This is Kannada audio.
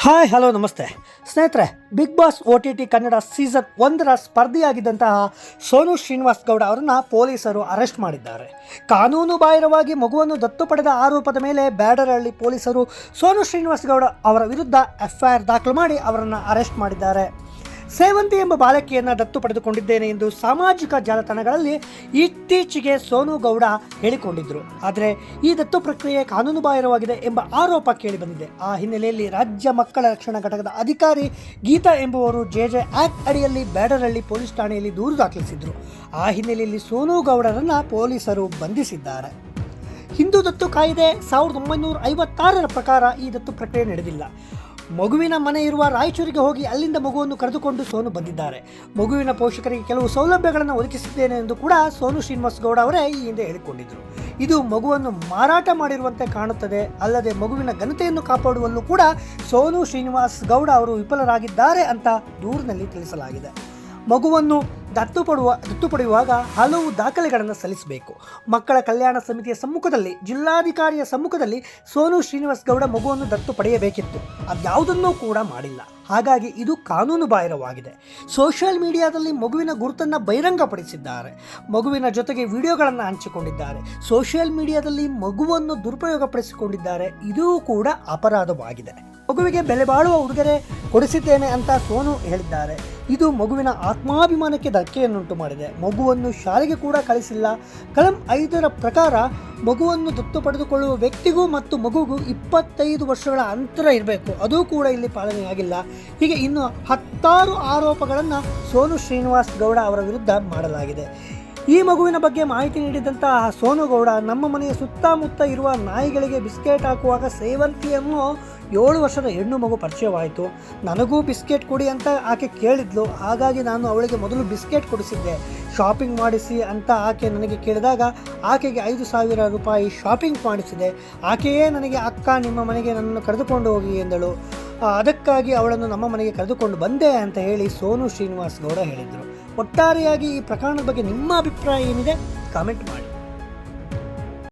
ಹಾಯ್ ಹಲೋ ನಮಸ್ತೆ ಸ್ನೇಹಿತರೆ, Bigg Boss OTT Kannada season 1ರ ಸ್ಪರ್ಧಿಯಾಗಿದ್ದಂತಹ ಸೋನು ಶ್ರೀನಿವಾಸ್ ಗೌಡ ಅವರನ್ನು ಪೊಲೀಸರು ಅರೆಸ್ಟ್ ಮಾಡಿದ್ದಾರೆ. ಕಾನೂನು ಬಾಹಿರವಾಗಿ ಮಗುವನ್ನು ದತ್ತು ಪಡೆದ ಆರೋಪದ ಮೇಲೆ ಬ್ಯಾಡರಹಳ್ಳಿ ಪೊಲೀಸರು ಸೋನು ಶ್ರೀನಿವಾಸ್ ಗೌಡ ಅವರ ವಿರುದ್ಧ FIR ದಾಖಲು ಮಾಡಿ ಅವರನ್ನು ಅರೆಸ್ಟ್ ಮಾಡಿದ್ದಾರೆ. ಸೇವಂತಿ ಎಂಬ ಬಾಲಕಿಯನ್ನು ದತ್ತು ಪಡೆದುಕೊಂಡಿದ್ದೇನೆ ಎಂದು ಸಾಮಾಜಿಕ ಜಾಲತಾಣಗಳಲ್ಲಿ ಇತ್ತೀಚೆಗೆ ಸೋನು ಗೌಡ ಹೇಳಿಕೊಂಡಿದ್ದರು. ಆದರೆ ಈ ದತ್ತು ಪ್ರಕ್ರಿಯೆ ಕಾನೂನುಬಾಹಿರವಾಗಿದೆ ಎಂಬ ಆರೋಪ ಕೇಳಿಬಂದಿದೆ. ಆ ಹಿನ್ನೆಲೆಯಲ್ಲಿ ರಾಜ್ಯ ಮಕ್ಕಳ ರಕ್ಷಣಾ ಘಟಕದ ಅಧಿಕಾರಿ ಗೀತಾ ಎಂಬುವರು JJ ಆಕ್ಟ್ ಅಡಿಯಲ್ಲಿ ಬ್ಯಾಡರಹಳ್ಳಿ ಪೊಲೀಸ್ ಠಾಣೆಯಲ್ಲಿ ದೂರು ದಾಖಲಿಸಿದರು. ಆ ಹಿನ್ನೆಲೆಯಲ್ಲಿ ಸೋನು ಗೌಡರನ್ನು ಪೊಲೀಸರು ಬಂಧಿಸಿದ್ದಾರೆ. ಹಿಂದೂ ದತ್ತು ಕಾಯ್ದೆ 1956ರ ಪ್ರಕಾರ ಈ ದತ್ತು ಪ್ರಕ್ರಿಯೆ ನಡೆದಿಲ್ಲ. ಮಗುವಿನ ಮನೆ ಇರುವ ರಾಯಚೂರಿಗೆ ಹೋಗಿ ಅಲ್ಲಿಂದ ಮಗುವನ್ನು ಕರೆದುಕೊಂಡು ಸೋನು ಬಂದಿದ್ದಾರೆ. ಮಗುವಿನ ಪೋಷಕರಿಗೆ ಕೆಲವು ಸೌಲಭ್ಯಗಳನ್ನು ಒದಗಿಸಿದ್ದೇನೆ ಎಂದು ಕೂಡ ಸೋನು ಶ್ರೀನಿವಾಸ್ ಗೌಡ ಅವರೇ ಈ ಹಿಂದೆ ಹೇಳಿಕೊಂಡಿದ್ದರು. ಇದು ಮಗುವನ್ನು ಮಾರಾಟ ಮಾಡಿರುವಂತೆ ಕಾಣುತ್ತದೆ. ಅಲ್ಲದೆ ಮಗುವಿನ ಘನತೆಯನ್ನು ಕಾಪಾಡುವಲ್ಲೂ ಕೂಡ ಸೋನು ಶ್ರೀನಿವಾಸ್ ಗೌಡ ಅವರು ವಿಫಲರಾಗಿದ್ದಾರೆ ಅಂತ ದೂರಿನಲ್ಲಿ ತಿಳಿಸಲಾಗಿದೆ. ಮಗುವನ್ನು ದತ್ತು ಪಡೆಯುವಾಗ ಹಲವು ದಾಖಲೆಗಳನ್ನು ಸಲ್ಲಿಸಬೇಕು. ಮಕ್ಕಳ ಕಲ್ಯಾಣ ಸಮಿತಿಯ ಸಮ್ಮುಖದಲ್ಲಿ, ಜಿಲ್ಲಾಧಿಕಾರಿಯ ಸಮ್ಮುಖದಲ್ಲಿ ಸೋನು ಶ್ರೀನಿವಾಸ್ ಗೌಡ ಮಗುವನ್ನು ದತ್ತು ಪಡೆಯಬೇಕಿತ್ತು. ಅದ್ಯಾವುದನ್ನೂ ಕೂಡ ಮಾಡಿಲ್ಲ. ಹಾಗಾಗಿ ಇದು ಕಾನೂನು ಬಾಹಿರವಾಗಿದೆ. ಸೋಷಿಯಲ್ ಮೀಡಿಯಾದಲ್ಲಿ ಮಗುವಿನ ಗುರುತನ್ನು ಬಹಿರಂಗಪಡಿಸಿದ್ದಾರೆ. ಮಗುವಿನ ಜೊತೆಗೆ ವಿಡಿಯೋಗಳನ್ನು ಹಂಚಿಕೊಂಡಿದ್ದಾರೆ. ಸೋಷಿಯಲ್ ಮೀಡಿಯಾದಲ್ಲಿ ಮಗುವನ್ನು ದುರುಪಯೋಗಪಡಿಸಿಕೊಂಡಿದ್ದಾರೆ. ಇದೂ ಕೂಡ ಅಪರಾಧವಾಗಿದೆ. ಮಗುವಿಗೆ ಬೆಲೆ ಬಾಳುವ ಉಡುಗೊರೆ ಕೊಡಿಸಿದ್ದೇನೆ ಅಂತ ಸೋನು ಹೇಳಿದ್ದಾರೆ. ಇದು ಮಗುವಿನ ಆತ್ಮಾಭಿಮಾನಕ್ಕೆ ಧಕ್ಕೆಯನ್ನುಂಟು ಮಾಡಿದೆ. ಮಗುವನ್ನು ಶಾಲೆಗೆ ಕೂಡ ಕಳಿಸಿಲ್ಲ. ಕಲಂ 5ರ ಪ್ರಕಾರ ಮಗುವನ್ನು ದತ್ತು ಪಡೆದುಕೊಳ್ಳುವ ವ್ಯಕ್ತಿಗೂ ಮತ್ತು ಮಗುವಿಗೂ 25 ವರ್ಷಗಳ ಅಂತರ ಇರಬೇಕು. ಅದೂ ಕೂಡ ಇಲ್ಲಿ ಪಾಲನೆಯಾಗಿಲ್ಲ. ಹೀಗೆ ಇನ್ನು 10 ಆರೋಪಗಳನ್ನು ಸೋನು ಶ್ರೀನಿವಾಸ್ ಗೌಡ ಅವರ ವಿರುದ್ಧ ಮಾಡಲಾಗಿದೆ. ಈ ಮಗುವಿನ ಬಗ್ಗೆ ಮಾಹಿತಿ ನೀಡಿದಂತಹ ಸೋನು ಗೌಡ, ನಮ್ಮ ಮನೆಯ ಸುತ್ತಮುತ್ತ ಇರುವ ನಾಯಿಗಳಿಗೆ ಬಿಸ್ಕೆಟ್ ಹಾಕುವಾಗ ಸೇವಂತಿ ಅನ್ನೋ 7 ವರ್ಷದ ಹೆಣ್ಣು ಮಗು ಪರಿಚಯವಾಯಿತು. ನನಗೂ ಬಿಸ್ಕೆಟ್ ಕೊಡಿ ಅಂತ ಆಕೆ ಕೇಳಿದ್ಲು. ಹಾಗಾಗಿ ನಾನು ಅವಳಿಗೆ ಮೊದಲು ಬಿಸ್ಕೆಟ್ ಕೊಡಿಸಿದ್ದೆ. ಶಾಪಿಂಗ್ ಮಾಡಿಸಿ ಅಂತ ಆಕೆ ನನಗೆ ಕೇಳಿದಾಗ ಆಕೆಗೆ 5,000 ರೂಪಾಯಿ ಶಾಪಿಂಗ್ ಮಾಡಿಸಿದೆ. ಆಕೆಯೇ ನನಗೆ ಅಕ್ಕ, ನಿಮ್ಮ ಮನೆಗೆ ನನ್ನನ್ನು ಕರೆದುಕೊಂಡು ಹೋಗಿ ಎಂದಳು. ಅದಕ್ಕಾಗಿ ಅವಳನ್ನು ನಮ್ಮ ಮನೆಗೆ ಕರೆದುಕೊಂಡು ಬಂದೆ ಅಂತ ಹೇಳಿ ಸೋನು ಶ್ರೀನಿವಾಸ್ ಗೌಡ ಹೇಳಿದರು. ಒಟ್ಟಾರೆಯಾಗಿ ಈ ಪ್ರಕರಣದ ಬಗ್ಗೆ ನಿಮ್ಮ ಅಭಿಪ್ರಾಯ ಏನಿದೆ ಕಾಮೆಂಟ್ ಮಾಡಿ.